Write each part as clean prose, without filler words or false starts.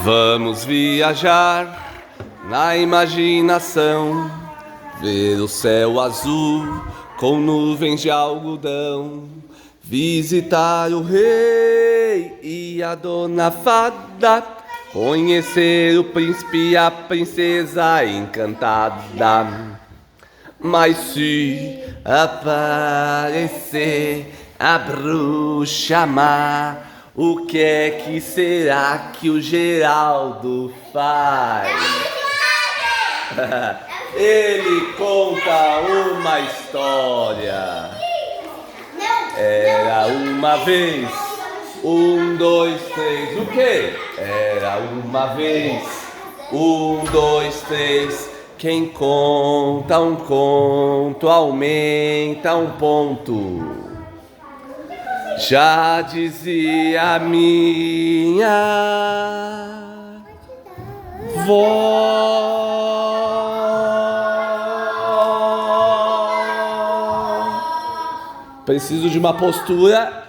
Vamos viajar na imaginação, ver o céu azul com nuvens de algodão, visitar o rei e a dona fada, conhecer o príncipe e a princesa encantada. Mas se aparecer a bruxa má, o que é que será que o Geraldo faz? Ele conta uma história. Era uma vez, 1, 2, 3, o quê? Era uma vez, 1, 2, 3. Quem conta um conto aumenta um ponto. Já dizia minha vó. Preciso de uma postura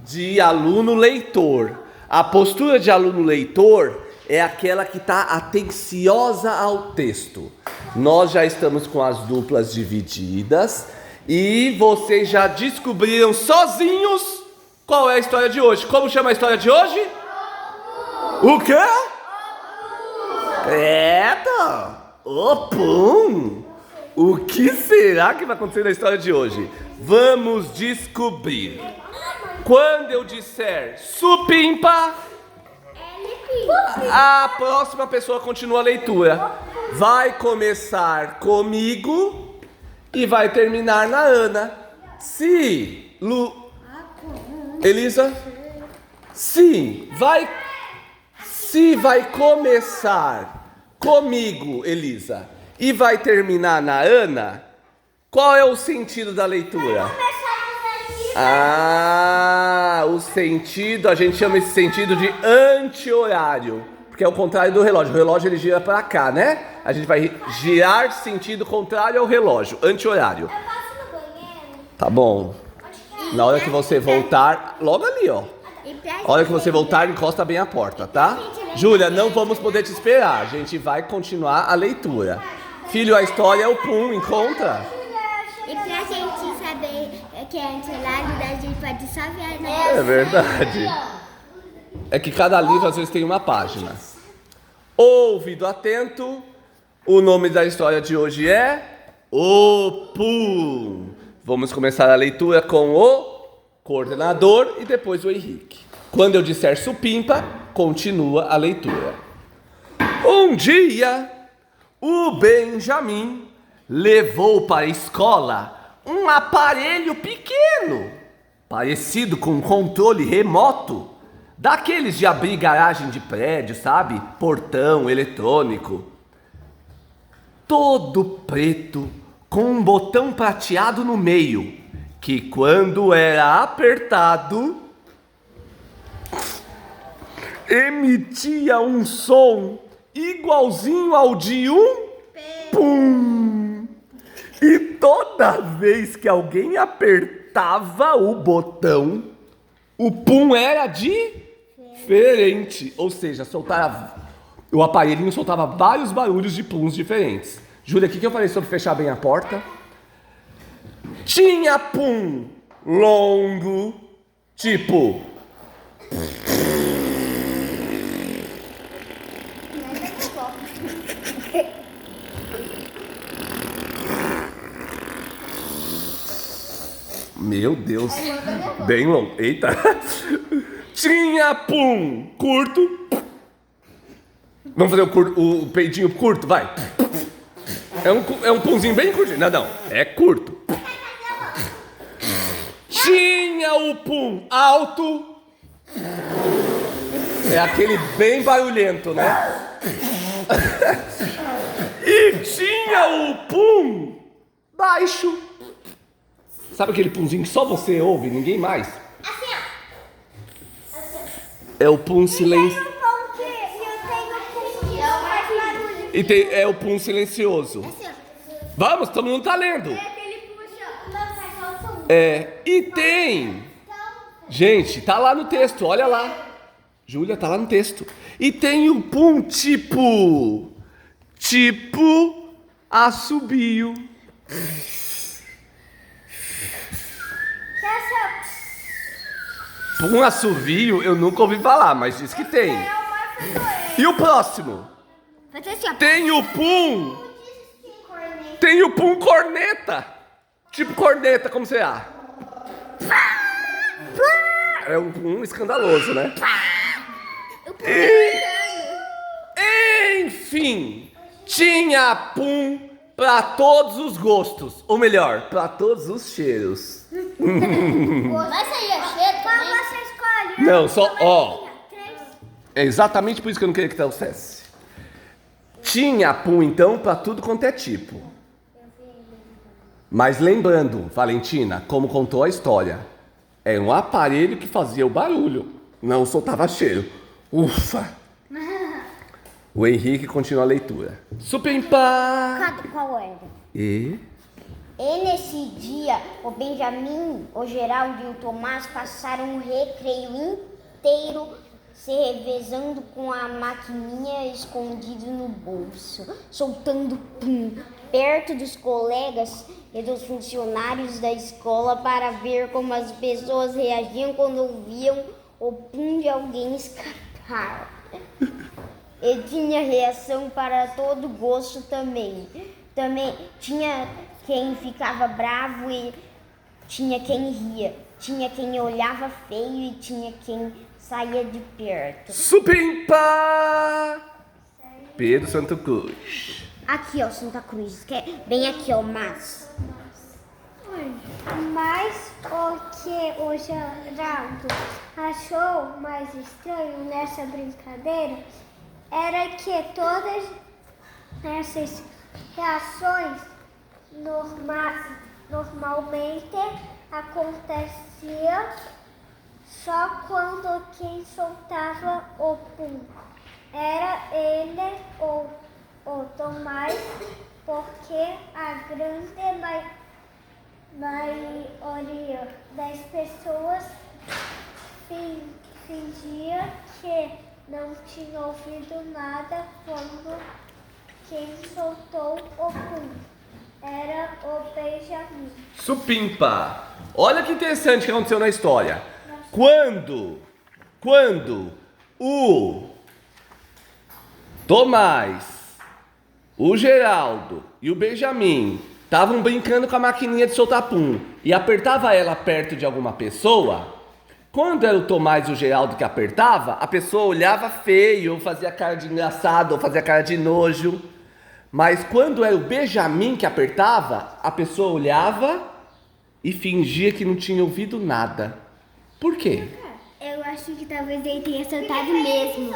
de aluno leitor. A postura de aluno leitor é aquela que está atenciosa ao texto. Nós já estamos com as duplas divididas e vocês já descobriram sozinhos qual é a história de hoje. Como chama a história de hoje? O quê? O Pum! O que será que vai acontecer na história de hoje? Vamos descobrir. Quando eu disser supimpa, a próxima pessoa continua a leitura. Vai começar comigo e vai terminar na Ana. Elisa? Se vai começar comigo, Elisa, e vai terminar na Ana, qual é o sentido da leitura? O sentido, a gente chama esse sentido de anti-horário, porque é o contrário do relógio. O relógio ele gira para cá, né? A gente vai girar sentido contrário ao relógio, anti-horário. Tá bom. Na hora que você voltar, logo ali, ó. Na hora que você voltar, encosta bem a porta, tá? Júlia, não vamos poder te esperar. A gente vai continuar a leitura. Filho, a história é o Pum, encontra? E pra gente saber que é anti-horário, a gente pode só viajar. É verdade. É que cada livro às vezes tem uma página. Ouvido atento, o nome da história de hoje é O Pum. Vamos começar a leitura com o coordenador e depois o Henrique. Quando eu disser supimpa, continua a leitura. Um dia, o Benjamin levou para a escola um aparelho pequeno, parecido com um controle remoto, daqueles de abrir garagem de prédio, sabe? Portão eletrônico. Todo preto, com um botão prateado no meio, que quando era apertado, emitia um som igualzinho ao de um pum. E toda vez que alguém apertava o botão, o pum era diferente. Ou seja, o aparelhinho soltava vários barulhos de puns diferentes. Júlia, o que eu falei sobre fechar bem a porta? Tinha pum longo, tipo... Meu Deus, bem longo. Eita. Tinha pum curto. Vamos fazer o peidinho curto, vai. É um punzinho bem curtinho. Não, é curto. Tinha o pum alto. É aquele bem barulhento, né? E tinha o pum baixo. Sabe aquele punzinho que só você ouve, ninguém mais? Assim, ó. É o pum silencioso. E é o pum silencioso. Vamos, todo mundo tá lendo. E tem... Gente, tá lá no texto, olha lá. Júlia, tá lá no texto. E tem o pum tipo assobio. Pum assovio eu nunca ouvi falar, mas diz que tem. E o próximo? Tem o pum. Tem o pum corneta. Tipo corneta, como você é? É um pum escandaloso, né? Enfim, tinha pum pra todos os gostos. Ou melhor, pra todos os cheiros. Vai sair a cheiro também? Qual você escolhe? Não, só, ó. É exatamente por isso que eu não queria que trouxesse. Tinha pum, então, pra tudo quanto é tipo. Mas lembrando, Valentina, como contou a história, era um aparelho que fazia o barulho, não soltava cheiro. Ufa! O Henrique continua a leitura. Supimpa! Qual era? E nesse dia, o Benjamin, o Geraldo e o Tomás passaram o recreio inteiro se revezando com a maquininha escondida no bolso, soltando pum perto dos colegas e dos funcionários da escola para ver como as pessoas reagiam quando ouviam o pum de alguém escapar. E tinha reação para todo gosto também. Também tinha quem ficava bravo e tinha quem ria. Tinha quem olhava feio e tinha quem saía de perto. Supimpa! Pedro Santo Cruz. Aqui, ó, Santa Cruz. Bem aqui, ó, mas o que o Geraldo achou mais estranho nessa brincadeira era que todas essas reações normalmente aconteciam só quando quem soltava o pum era ele ou o Tomás, porque a grande maioria das pessoas fingia que não tinha ouvido nada quando quem soltou o pum era o Benjamin. Supimpa! Olha que interessante que aconteceu na história. Quando o Tomás, o Geraldo e o Benjamin estavam brincando com a maquininha de soltar pum e apertava ela perto de alguma pessoa, quando era o Tomás e o Geraldo que apertava, a pessoa olhava feio, ou fazia cara de engraçado, ou fazia cara de nojo. Mas quando era o Benjamin que apertava, a pessoa olhava e fingia que não tinha ouvido nada. Por quê? Eu acho que talvez ele tenha soltado mesmo.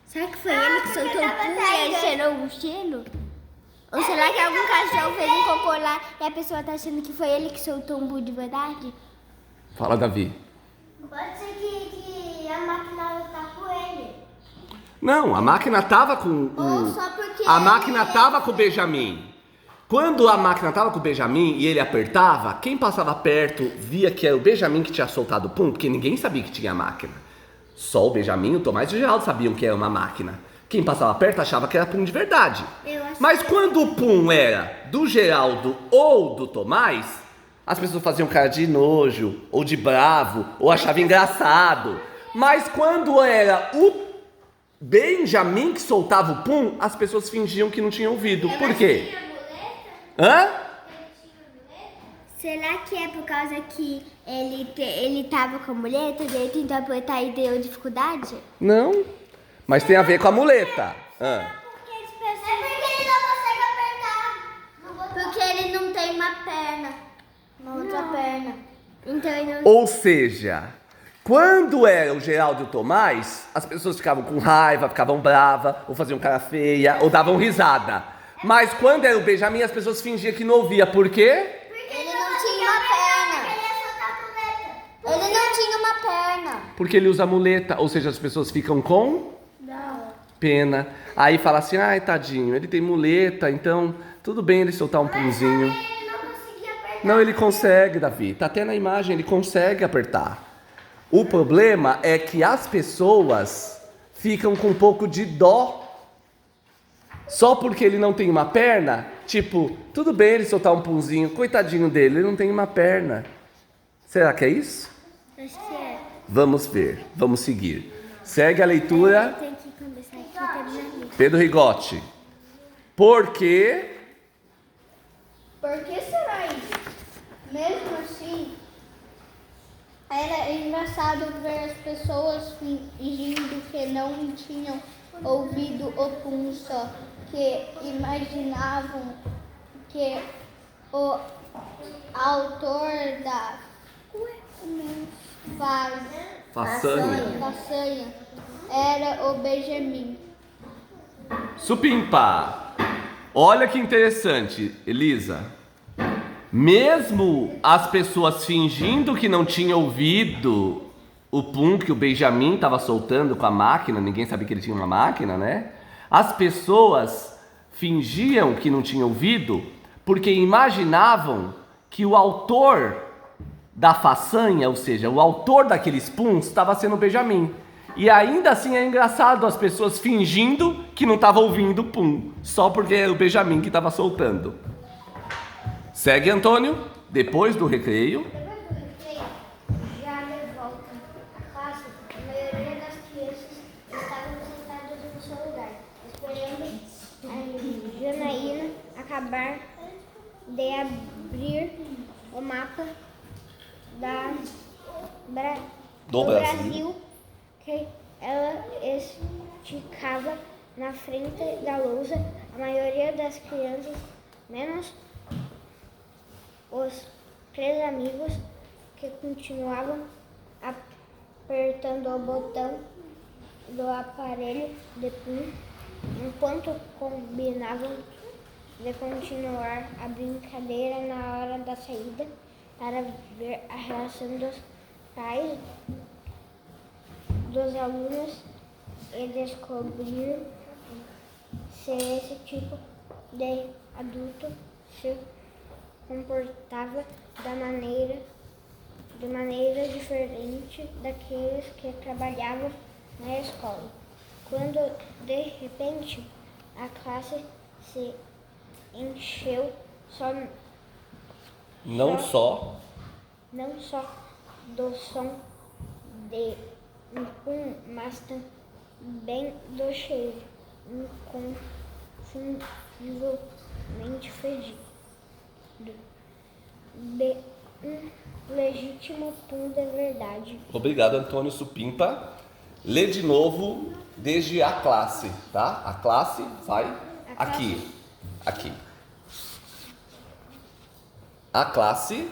Será que foi ele que soltou o pum e ele cheirou o cheiro? Ou será que algum cachorro fez um cocô lá e a pessoa tá achando que foi ele que soltou um pum de verdade? Fala, Davi. Pode ser que a máquina tá com ele. Não, a máquina tava com Ou só porque a máquina tava com o Benjamin. Quando a máquina tava com o Benjamin e ele apertava, quem passava perto via que era o Benjamin que tinha soltado o pum, porque ninguém sabia que tinha máquina. Só o Benjamin, o Tomás e o Geraldo sabiam que era uma máquina. Quem passava perto achava que era pum de verdade. Mas quando o pum era do Geraldo ou do Tomás, as pessoas faziam cara de nojo, ou de bravo, ou achavam engraçado. Mas quando era o Benjamin que soltava o pum, as pessoas fingiam que não tinham ouvido. Por quê? Hã? Será que é por causa que ele tava com a muleta, ele tentou apertar e deu dificuldade? Não, mas tem a ver com a muleta. É porque ele não consegue apertar. Porque ele não tem uma perna. Uma outra perna. Então ele não... Ou seja, quando era o Geraldo e o Tomás, as pessoas ficavam com raiva, ficavam bravas, ou faziam cara feia, ou davam risada. Mas quando era o Benjamin, as pessoas fingiam que não ouvia. Por quê? Porque ele não tinha uma perna. Ele não tinha uma perna. Porque ele usa muleta, ou seja, as pessoas ficam com pena. Aí fala assim, ai tadinho, ele tem muleta, então tudo bem ele soltar um punzinho. Ele não conseguia apertar. Não, ele consegue, Davi. Tá até na imagem, ele consegue apertar. O problema é que as pessoas ficam com um pouco de dó. Só porque ele não tem uma perna, tipo, tudo bem ele soltar um punzinho, coitadinho dele, ele não tem uma perna. Será que é isso? Acho que é. Vamos ver, vamos seguir. Segue a leitura, Tem que começar aqui e terminar ali. Pedro Rigotti. Porque Por que será isso? Mesmo assim, era engraçado ver as pessoas fingindo que não tinham ouvido o pum, só que imaginavam que o autor da façanha era o Benjamin. Supimpa. Olha que interessante, Elisa. Mesmo as pessoas fingindo que não tinham ouvido o pum que o Benjamin estava soltando com a máquina, ninguém sabia que ele tinha uma máquina, né? As pessoas fingiam que não tinham ouvido porque imaginavam que o autor da façanha, ou seja, o autor daqueles puns, estava sendo o Benjamin. E ainda assim é engraçado as pessoas fingindo que não estavam ouvindo o pum, só porque era o Benjamin que estava soltando. Segue, Antônio, depois do recreio. Já de volta à classe, a maioria das crianças estavam sentadas no seu lugar, esperando a Janaína acabar de abrir o mapa do Brasil que ela esticava na frente da lousa. A maioria das crianças, menos os 3 amigos que continuavam apertando o botão do aparelho de pum, enquanto combinavam de continuar a brincadeira na hora da saída para ver a reação dos pais, dos alunos e descobrir se esse tipo de adulto se comportava de maneira diferente daqueles que trabalhavam na escola. Quando, de repente, a classe se encheu não só do som de um pum, mas também do cheiro inconfundivelmente fedido de um legítimo pum de verdade. Obrigado, Antônio Supimpa. Lê de novo desde a classe, tá? A classe vai aqui. A classe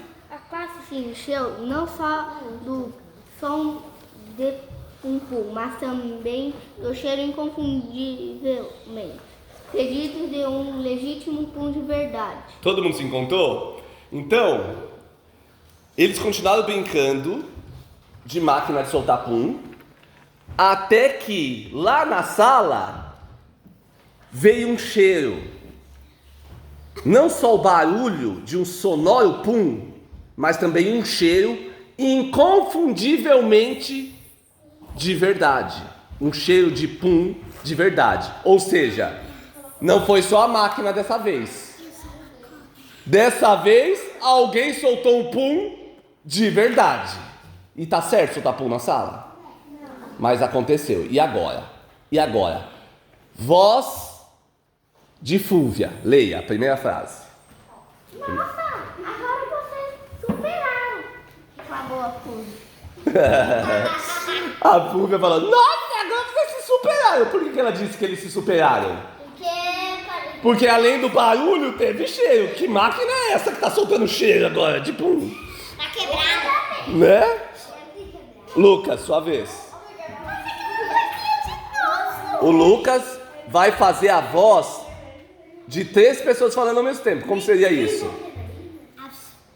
se encheu não só do som de pum-pum, mas também do cheiro inconfundivelmente fedido de um legítimo pum de verdade. Todo mundo se encontrou? Então, eles continuaram brincando de máquina de soltar pum, até que lá na sala veio um cheiro. Não só o barulho de um sonoro pum, mas também um cheiro inconfundivelmente de verdade. Um cheiro de pum de verdade. Ou seja, não foi só a máquina dessa vez. Dessa vez, alguém soltou um pum de verdade. E tá certo soltar pum na sala? Mas aconteceu. E agora? Voz de Fúvia. Leia a primeira frase. Nossa, agora vocês superaram! Reclamou a Fúvia. A Fúvia falou, nossa, agora vocês se superaram. Por que ela disse que eles se superaram? Porque além do barulho, teve cheiro. Que máquina é essa que tá soltando cheiro agora? Tipo um... Tá quebrada. Né? Lucas, sua vez. O Lucas vai fazer a voz de 3 pessoas falando ao mesmo tempo. Como seria isso?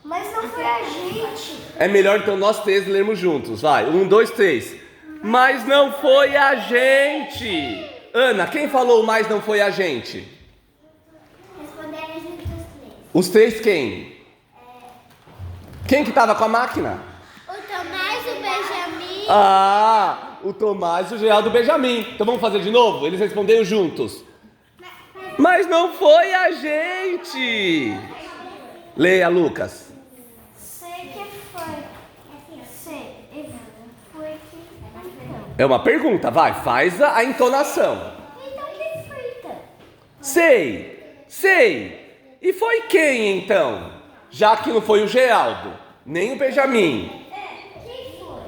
Mas não foi a gente. É melhor então nós 3 lermos juntos. Vai, 1, 2, 3. Mas não foi a gente. Ana, quem falou mas não foi a gente? Responderam juntos os 3. Os 3 quem? Quem que tava com a máquina? O Tomás, o Benjamin Ah, o Tomás e o Geraldo e o Benjamin. Então vamos fazer de novo? Eles responderam juntos. Mas não foi a gente. Leia, Lucas. Sei que foi. Sei. Foi que. É uma pergunta, vai, faz a entonação. Então que foi então? Sei. E foi quem então? Já que não foi o Geraldo, nem o Benjamin. Quem foi?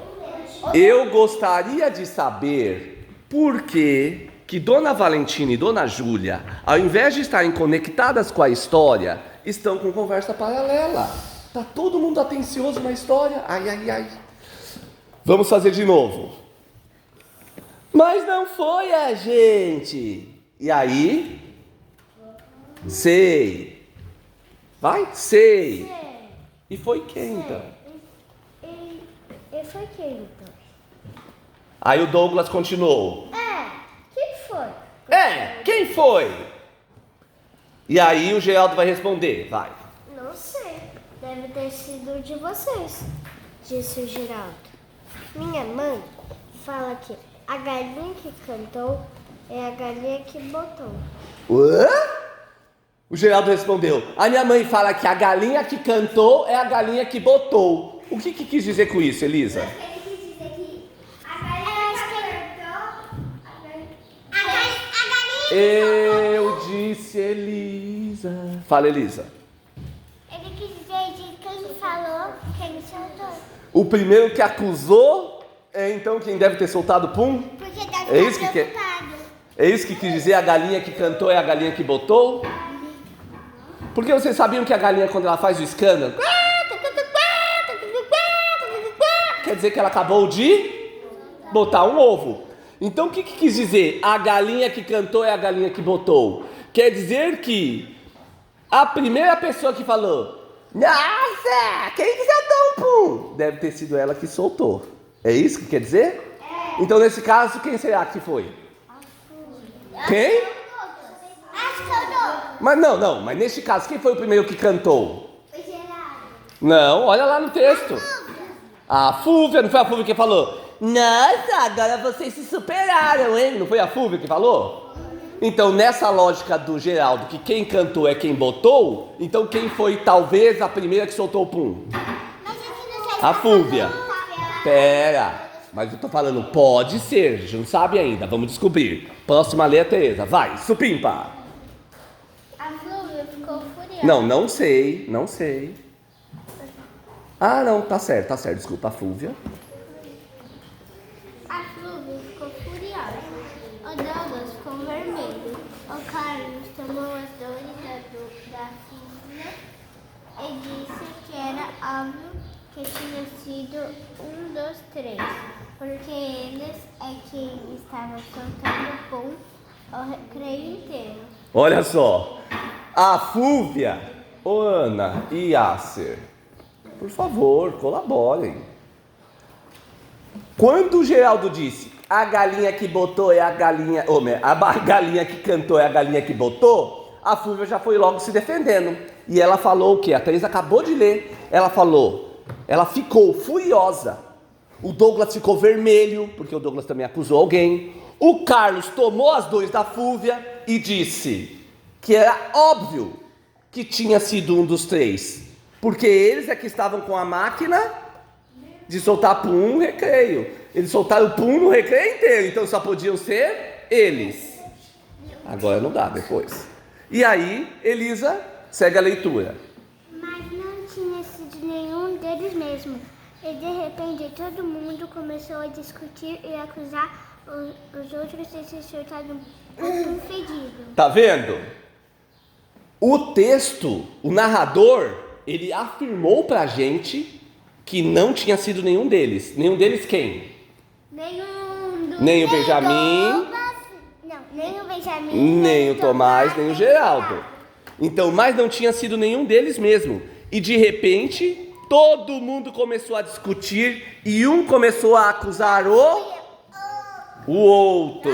Eu gostaria de saber por que Dona Valentina e Dona Júlia, ao invés de estarem conectadas com a história, estão com conversa paralela. Tá todo mundo atencioso na história. Ai. Vamos fazer de novo. Mas não foi a gente. E aí? Sei. Vai? Sei. E foi quem então? E foi quem então? Aí o Douglas continuou. Quem foi? Quem foi? E aí o Geraldo vai responder, vai. Não sei. Deve ter sido de vocês, disse o Geraldo. Minha mãe fala que a galinha que cantou é a galinha que botou. Hã? O Geraldo respondeu, a minha mãe fala que a galinha que cantou é a galinha que botou. O que quis dizer com isso, Elisa? Ele quis dizer que a galinha Eu disse Elisa. Fala, Elisa. Ele quis dizer de quem falou, quem soltou. O primeiro que acusou é então quem deve ter soltado o pum? Porque deve É isso estar que preocupado. É isso que quis dizer, a galinha que cantou é a galinha que botou? Porque vocês sabiam que a galinha, quando ela faz o escândalo, quer dizer que ela acabou de botar um ovo. Então o que quis dizer? A galinha que cantou é a galinha que botou. Quer dizer que a primeira pessoa que falou, nossa, quem que soltou um pum? Deve ter sido ela que soltou. É isso que quer dizer? Então nesse caso, quem será que foi? Quem? Acho que eu dou. Mas não, mas neste caso, quem foi o primeiro que cantou? O Geraldo. Não, olha lá no texto. A Fúvia, não foi a Fúvia que falou? Nossa, agora vocês se superaram, hein? Não foi a Fúvia que falou? Então, nessa lógica do Geraldo, que quem cantou é quem botou, então quem foi talvez a primeira que soltou o pum? Mas a gente não sabe. A Fúvia. Pera, mas eu tô falando, pode ser, a gente não sabe ainda, vamos descobrir. Próxima letra, Tereza, vai, supimpa. A Flúvia ficou furiosa. Não sei. Ah, não, tá certo, desculpa, a Fúvia. A Flúvia ficou furiosa. O Douglas ficou vermelho. O Carlos tomou as dores da Flúvia e disse que era óbvio que tinha sido um dos três, porque eles é quem estava soltando pum o recreio inteiro. Olha só, a Fúvia, ô Ana e Yasser, por favor, colaborem. Quando o Geraldo disse, a galinha que botou é a galinha, a galinha que cantou é a galinha que botou, a Fúvia já foi logo se defendendo. E ela falou o quê? A Thaís acabou de ler. Ela ficou furiosa. O Douglas ficou vermelho, porque o Douglas também acusou alguém. O Carlos tomou as dores da Fúvia e disse que era óbvio que tinha sido um dos três, porque eles é que estavam com a máquina de soltar pum no recreio. Eles soltaram o pum no recreio inteiro, então só podiam ser eles. Agora não dá, depois. E aí, Elisa, segue a leitura. Mas não tinha sido nenhum deles mesmo. E de repente todo mundo começou a discutir e acusar os outros de ter soltado um fedido. Tá vendo? O texto, o narrador, ele afirmou pra gente que não tinha sido nenhum deles. Nenhum deles quem? Nem Nem o Benjamin, nem o Benjamin, nem o Tomás, nem o Geraldo. Então, mas não tinha sido nenhum deles mesmo. E de repente, todo mundo começou a discutir e um começou a acusar o outro.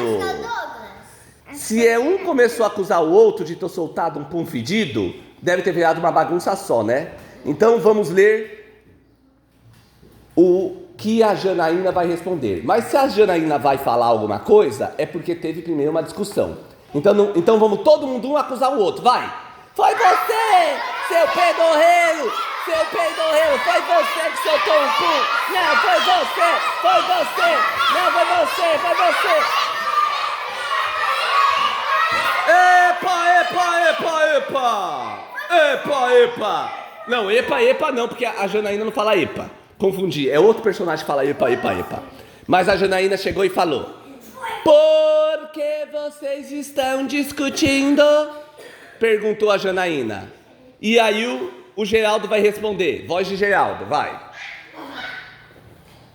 Se um começou a acusar o outro de ter soltado um pum fedido, deve ter virado uma bagunça só, né? Então vamos ler o que a Janaína vai responder. Mas se a Janaína vai falar alguma coisa, é porque teve primeiro uma discussão. Então vamos todo mundo um acusar o outro, vai! Foi você, seu pedorreiro! Seu peidorreiro, foi você que soltou um pum! Não, foi você! Não, foi você! Epa! Não, epa não, porque a Janaína não fala epa. Confundi, é outro personagem que fala epa. Mas a Janaína chegou e falou: por que vocês estão discutindo? Perguntou a Janaína. E aí o Geraldo vai responder. Voz de Geraldo, vai.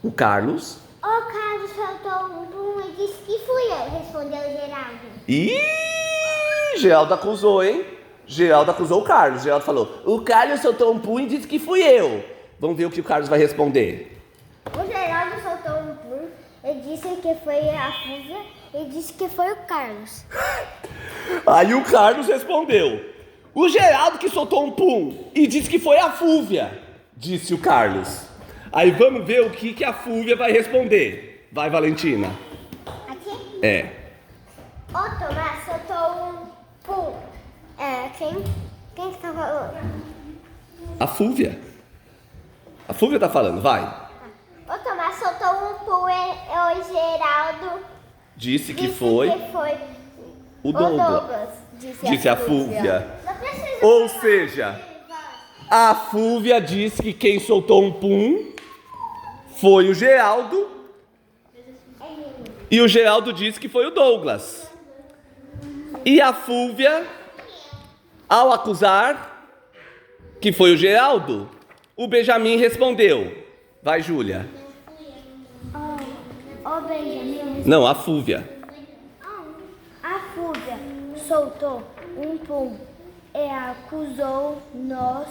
O Carlos. O Carlos soltou um pum e disse que fui eu, respondeu o Geraldo. Ih, Geraldo acusou, hein? Geraldo acusou o Carlos. Geraldo falou: o Carlos soltou um pum e disse que fui eu. Vamos ver o que o Carlos vai responder. O Geraldo soltou um pum e disse que foi a Fúvia e disse que foi o Carlos. Aí o Carlos respondeu: o Geraldo que soltou um pum e disse que foi a Fúvia, disse o Carlos. Aí vamos ver o que a Fúvia vai responder. Vai, Valentina. Aqui? É. O Tomás soltou um pum. Quem que tá falando? A Fúvia. A Fúvia tá falando, vai. O Tomás soltou um pum e o Geraldo Disse que foi o Douglas. Disse a Fúvia. Não precisa Ou falar. seja, a Fúvia disse que quem soltou um pum foi o Geraldo. E o Geraldo disse que foi o Douglas. E a Fúvia, ao acusar que foi o Geraldo, o Benjamin respondeu. Vai, Júlia. O Benjamin. Não, a Fúvia. A Fúvia soltou um pum e acusou nós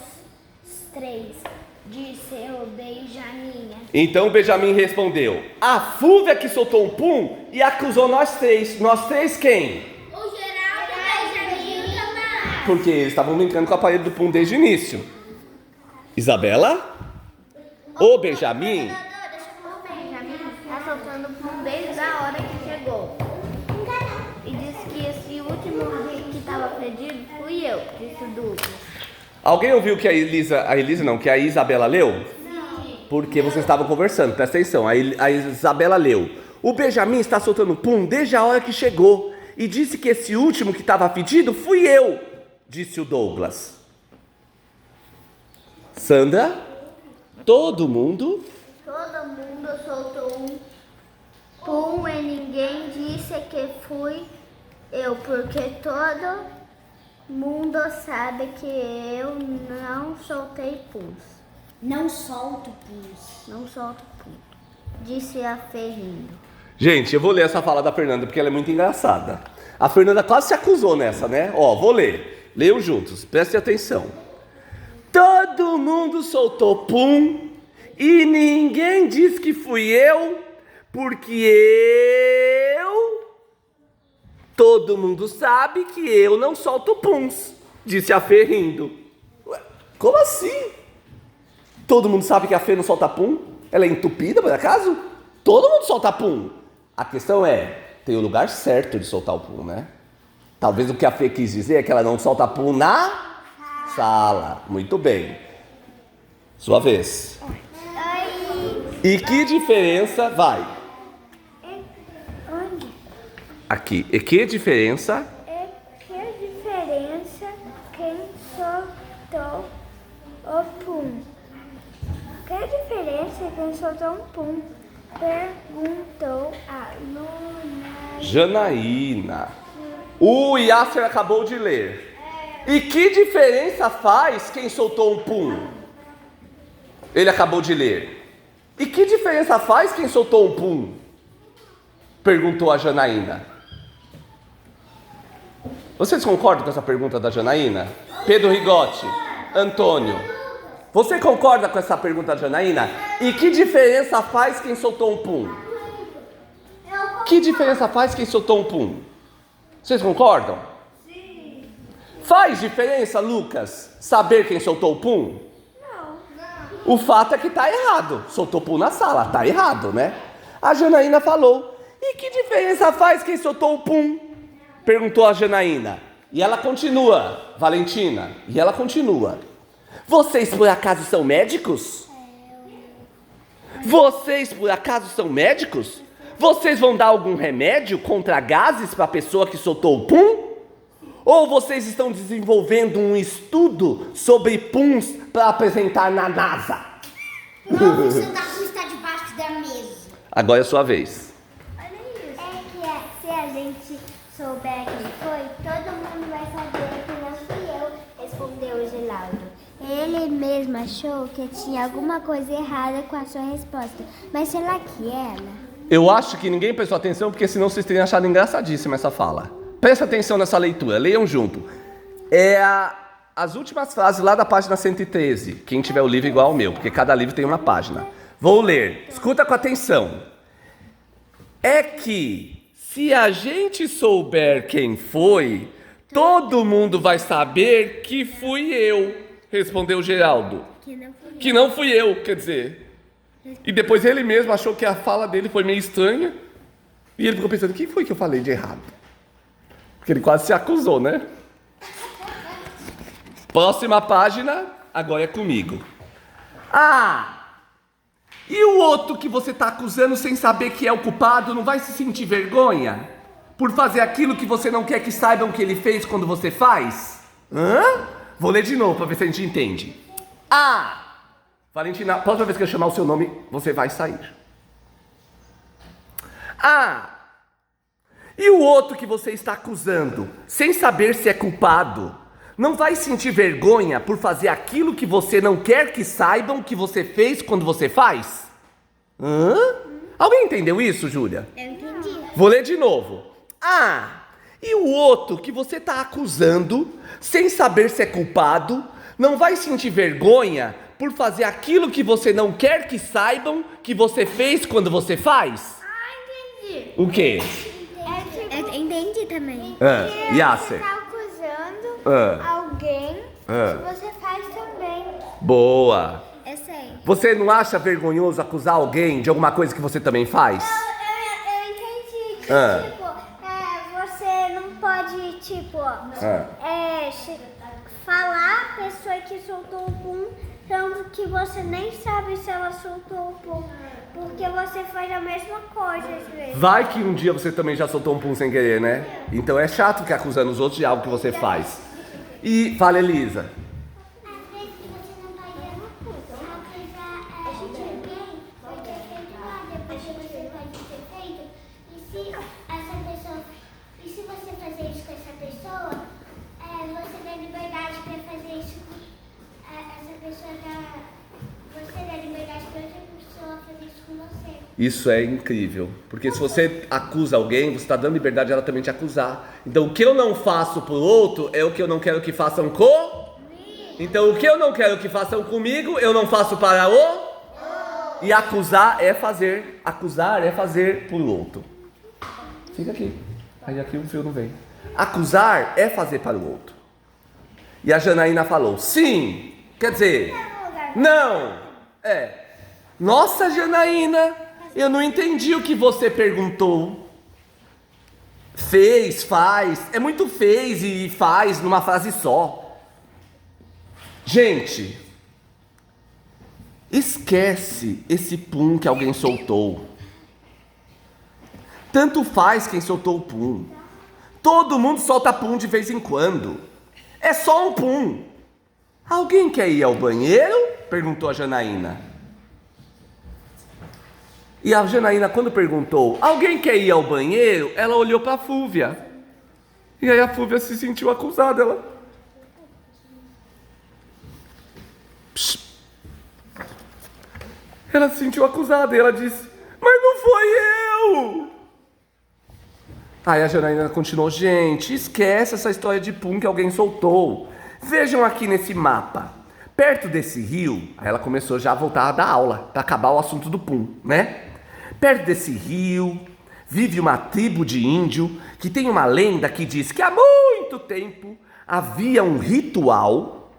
três, disse o Benjamin. Então o Benjamin respondeu: a Fúvia que soltou um pum e acusou nós três. Nós três quem? O Geraldo, o Benjamin e o Tomás. Porque eles estavam brincando com a parede do pum desde o início. Isabela? O Benjamin? O Benjamin está soltando pum desde a hora que chegou. E disse que esse último que estava perdido fui eu, disse o Douglas. Alguém ouviu que que a Isabela leu? Porque vocês estavam conversando, presta atenção. A Isabela leu: o Benjamin está soltando pum desde a hora que chegou e disse que esse último que estava pedido fui eu, disse o Douglas. Sandra? Todo mundo soltou um pum e ninguém disse que fui eu, porque todo mundo sabe que eu não soltei puns. Não solto pus. Não solto pum, disse a Fê rindo. Gente, eu vou ler essa fala da Fernanda porque ela é muito engraçada. A Fernanda quase se acusou nessa, né? Ó, vou ler. Leiam juntos, prestem atenção. Todo mundo soltou pum e ninguém disse que fui eu, porque todo mundo sabe que eu não solto puns, disse a Fê rindo. Ué, como assim? Todo mundo sabe que a Fê não solta pum? Ela é entupida, por acaso? Todo mundo solta pum. A questão é, tem o lugar certo de soltar o pum, né? Talvez o que a Fê quis dizer é que ela não solta pum na sala. Muito bem. Sua vez. E que diferença... Vai. Onde? Aqui. E que diferença... Que diferença quem soltou o pum? Que diferença quem soltou um pum? Perguntou a Luna. Janaína. O Yasser acabou de ler. E que diferença faz quem soltou um pum? Ele acabou de ler. E que diferença faz quem soltou um pum? Perguntou a Janaína. Vocês concordam com essa pergunta da Janaína? Pedro Rigotti, Antônio. Você concorda com essa pergunta da Janaína? E que diferença faz quem soltou um pum? Que diferença faz quem soltou um pum? Vocês concordam? Sim. Faz diferença, Lucas, saber quem soltou o pum? Não. O fato é que tá errado. Soltou pum na sala, tá errado, né? A Janaína falou: e que diferença faz quem soltou o pum? Perguntou a Janaína. E ela continua, Valentina. E ela continua: vocês por acaso são médicos? Vocês por acaso são médicos? Vocês vão dar algum remédio contra gases para a pessoa que soltou o pum? Ou vocês estão desenvolvendo um estudo sobre puns para apresentar na NASA? Não, o Santa Cruz está debaixo da mesa. Agora é a sua vez. Olha isso. Se a gente souber quem foi, todo mundo vai saber que não fui eu, respondeu o Geraldo. Ele mesmo achou que tinha alguma coisa errada com a sua resposta. Mas será que era? Eu acho que ninguém prestou atenção, porque senão vocês teriam achado engraçadíssima essa fala. Presta atenção nessa leitura, leiam junto. As últimas frases lá da página 113. Quem tiver o livro igual ao meu, porque cada livro tem uma página. Vou ler, escuta com atenção. É que, se a gente souber quem foi, todo mundo vai saber que fui eu, respondeu Geraldo. Que não fui eu, quer dizer. E depois ele mesmo achou que a fala dele foi meio estranha. E ele ficou pensando: o que foi que eu falei de errado? Porque ele quase se acusou, né? Próxima página, agora é comigo. E o outro que você está acusando sem saber que é o culpado não vai se sentir vergonha? Por fazer aquilo que você não quer que saibam que ele fez quando você faz? Vou ler de novo para ver se a gente entende. Valentina, próxima vez que eu chamar o seu nome, você vai sair. E o outro que você está acusando, sem saber se é culpado, não vai sentir vergonha por fazer aquilo que você não quer que saibam que você fez quando você faz? Alguém entendeu isso, Júlia? Eu entendi. Vou ler de novo. E o outro que você está acusando, sem saber se é culpado, não vai sentir vergonha por fazer aquilo que você não quer que saibam que você fez quando você faz? Entendi. O quê? Eu entendi também. Yasser. Você está acusando alguém que você faz também. Boa. Eu sei. Você não acha vergonhoso acusar alguém de alguma coisa que você também faz? Eu entendi que, você não pode, falar a pessoa que soltou o pum, tanto que você nem sabe se ela soltou o pum, porque você faz a mesma coisa às vezes. Vai que um dia você também já soltou um pum sem querer, né? Então é chato ficar acusando os outros de algo que você faz. E fala, Elisa. Às vezes você não vai ver uma coisa, a gente alguém pode ter feito lá, depois você pode ter feito, e se você fazer isso com essa pessoa, você dá liberdade para fazer isso com essa pessoa, você dá liberdade para outra pessoa fazer isso com você. Isso é incrível, porque se você acusa alguém, você está dando liberdade a ela também te acusar. Então o que eu não faço pro outro é o que eu não quero que façam comigo. Então o que eu não quero que façam comigo, eu não faço para o... E acusar é fazer pro outro. Fica aqui, aí aqui o fio não vem. Acusar é fazer para o outro. E a Janaína falou: sim, quer dizer, não. Nossa, Janaína, eu não entendi o que você perguntou. Fez, faz, é muito fez e faz numa frase só. Gente, esquece esse pum que alguém soltou. Tanto faz quem soltou o pum. Todo mundo solta pum de vez em quando. É só um pum. Alguém quer ir ao banheiro? Perguntou a Janaína. E a Janaína, quando perguntou: alguém quer ir ao banheiro? Ela olhou para a Fúvia. E aí a Fúvia se sentiu acusada. Ela se sentiu acusada e ela disse: mas não foi eu! Aí a Janaína continuou: gente, esquece essa história de pum que alguém soltou. Vejam aqui nesse mapa. Perto desse rio, aí ela começou já a voltar a dar aula, para acabar o assunto do pum, né? Perto desse rio, vive uma tribo de índio que tem uma lenda que diz que há muito tempo havia um ritual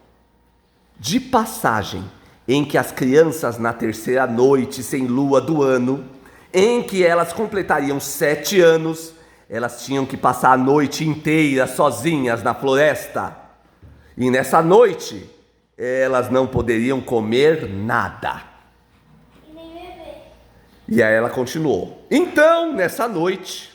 de passagem em que as crianças, na terceira noite sem lua do ano, em que elas completariam 7 anos, elas tinham que passar a noite inteira sozinhas na floresta. E nessa noite, elas não poderiam comer nada. E aí ela continuou. Então, nessa noite,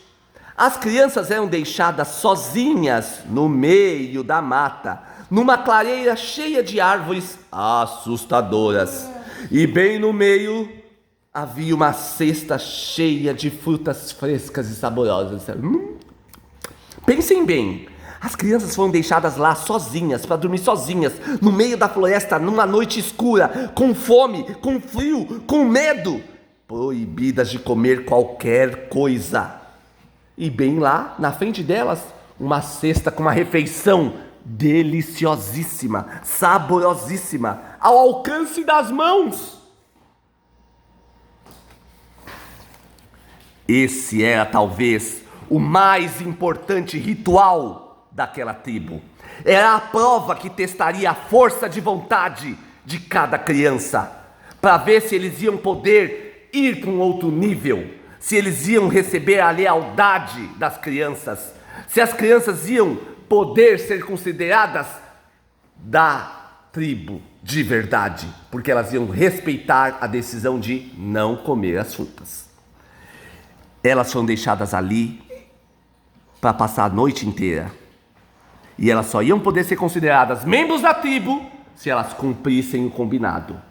as crianças eram deixadas sozinhas no meio da mata, numa clareira cheia de árvores assustadoras. E bem no meio havia uma cesta cheia de frutas frescas e saborosas. Pensem bem, as crianças foram deixadas lá sozinhas, para dormir sozinhas, no meio da floresta, numa noite escura, com fome, com frio, com medo, proibidas de comer qualquer coisa. E bem lá, na frente delas, uma cesta com uma refeição deliciosíssima, saborosíssima, ao alcance das mãos. Esse era talvez o mais importante ritual daquela tribo. Era a prova que testaria a força de vontade de cada criança, para ver se eles iam poder ir para um outro nível, se eles iam receber a lealdade das crianças, se as crianças iam poder ser consideradas da tribo de verdade, porque elas iam respeitar a decisão de não comer as frutas. Elas foram deixadas ali para passar a noite inteira, e elas só iam poder ser consideradas membros da tribo se elas cumprissem o combinado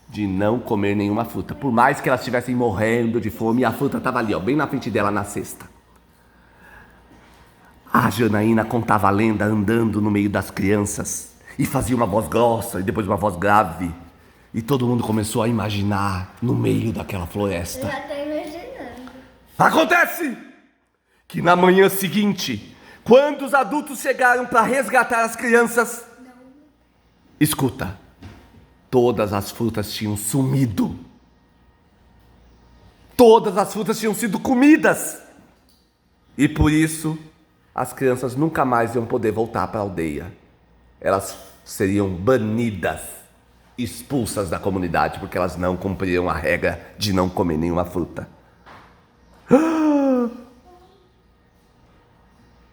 de não comer nenhuma fruta, por mais que elas estivessem morrendo de fome, e a fruta estava ali, ó, bem na frente dela, na cesta. A Janaína contava a lenda andando no meio das crianças, e fazia uma voz grossa e depois uma voz grave, e todo mundo começou a imaginar no meio daquela floresta. Eu já tô imaginando. Acontece que na manhã seguinte, quando os adultos chegaram para resgatar as crianças, escuta, todas as frutas tinham sumido. Todas as frutas tinham sido comidas. E por isso, as crianças nunca mais iam poder voltar para a aldeia. Elas seriam banidas, expulsas da comunidade, porque elas não cumpriam a regra de não comer nenhuma fruta.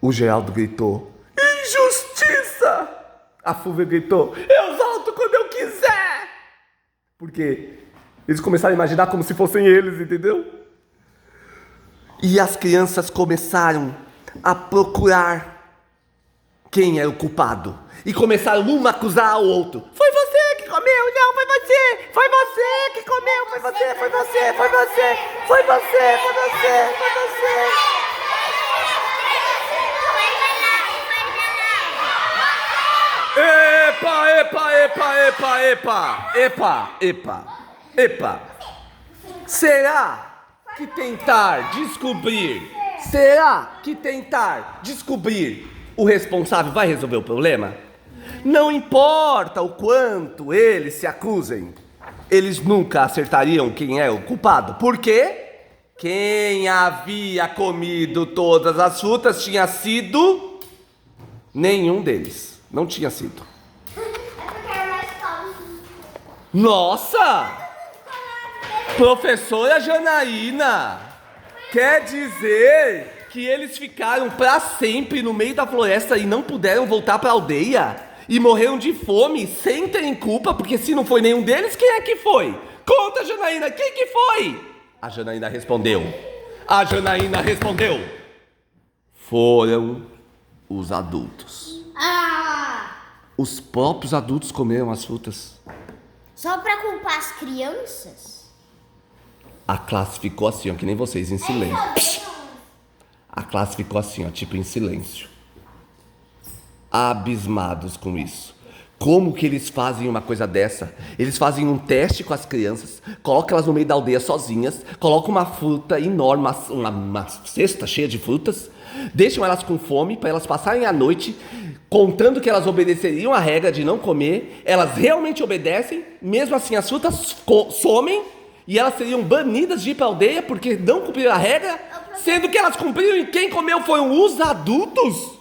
O Geraldo gritou: injustiça! A Fúvia gritou: eu volto quando eu quiser! Porque eles começaram a imaginar como se fossem eles, entendeu? E as crianças começaram a procurar quem era o culpado. E começaram um a acusar o outro. Foi você que comeu, não, foi você! Foi você que comeu, foi você, foi você, foi você, foi você, foi você, foi você! Epa, epa, epa, epa, epa, epa, epa, epa. Será que tentar descobrir o responsável vai resolver o problema? Não importa o quanto eles se acusem, eles nunca acertariam quem é o culpado. Por quê? Quem havia comido todas as frutas tinha sido nenhum deles. Não tinha sido. Nossa! Professora Janaína, quer dizer que eles ficaram para sempre no meio da floresta e não puderam voltar para a aldeia? E morreram de fome sem terem culpa? Porque se não foi nenhum deles, quem é que foi? Conta, Janaína, quem que foi? A Janaína respondeu. Foram os adultos. Os próprios adultos comeram as frutas. Só pra culpar as crianças? A classe ficou assim, ó, que nem vocês, em silêncio. A classe ficou assim, ó, tipo em silêncio. Abismados com isso. Como que eles fazem uma coisa dessa? Eles fazem um teste com as crianças, colocam elas no meio da aldeia sozinhas, colocam uma fruta enorme, uma cesta cheia de frutas, deixam elas com fome para elas passarem a noite, contando que elas obedeceriam a regra de não comer. Elas realmente obedecem, mesmo assim as frutas somem, e elas seriam banidas de ir para a aldeia porque não cumpriram a regra, sendo que elas cumpriram e quem comeu foram os adultos.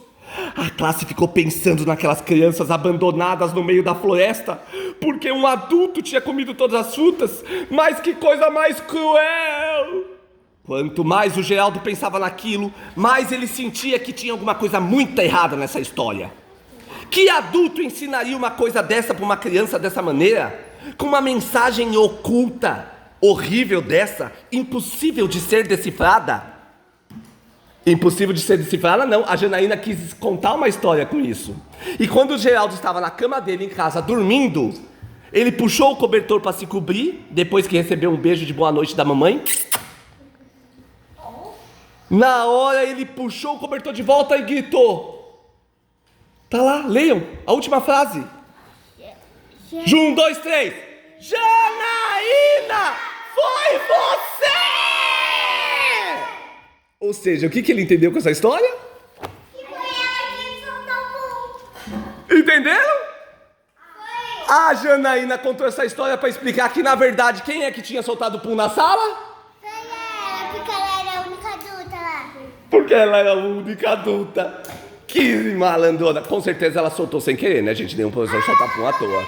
A classe ficou pensando naquelas crianças abandonadas no meio da floresta, porque um adulto tinha comido todas as frutas. Mas que coisa mais cruel! Quanto mais o Geraldo pensava naquilo, mais ele sentia que tinha alguma coisa muito errada nessa história. Que adulto ensinaria uma coisa dessa para uma criança dessa maneira? Com uma mensagem oculta, horrível dessa, impossível de ser decifrada? Impossível de ser decifrada não, a Janaína quis contar uma história com isso. E quando o Geraldo estava na cama dele em casa dormindo, ele puxou o cobertor para se cobrir, depois que recebeu um beijo de boa noite da mamãe. Na hora ele puxou o cobertor de volta e gritou. Tá lá, leiam a última frase. 1, 2, 3. Janaína, foi você! Ou seja, o que ele entendeu com essa história? Que foi ela que soltou o pum. Entenderam? A Janaína contou essa história para explicar que, na verdade, quem é que tinha soltado o pum na sala? Foi ela, porque ela era a única adulta lá. Porque ela era a única adulta. Que malandrona. Com certeza ela soltou sem querer, né, gente? Nenhum professor solta pum à toa.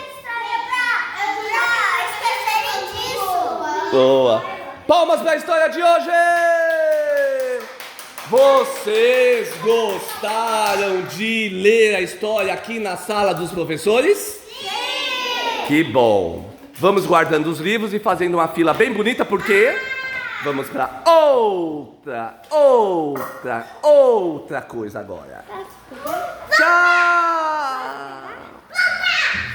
Esquecerem disso. Boa. Palmas para a história de hoje! Vocês gostaram de ler a história aqui na sala dos professores? Sim! Que bom! Vamos guardando os livros e fazendo uma fila bem bonita, porque vamos para outra coisa agora. Tchau!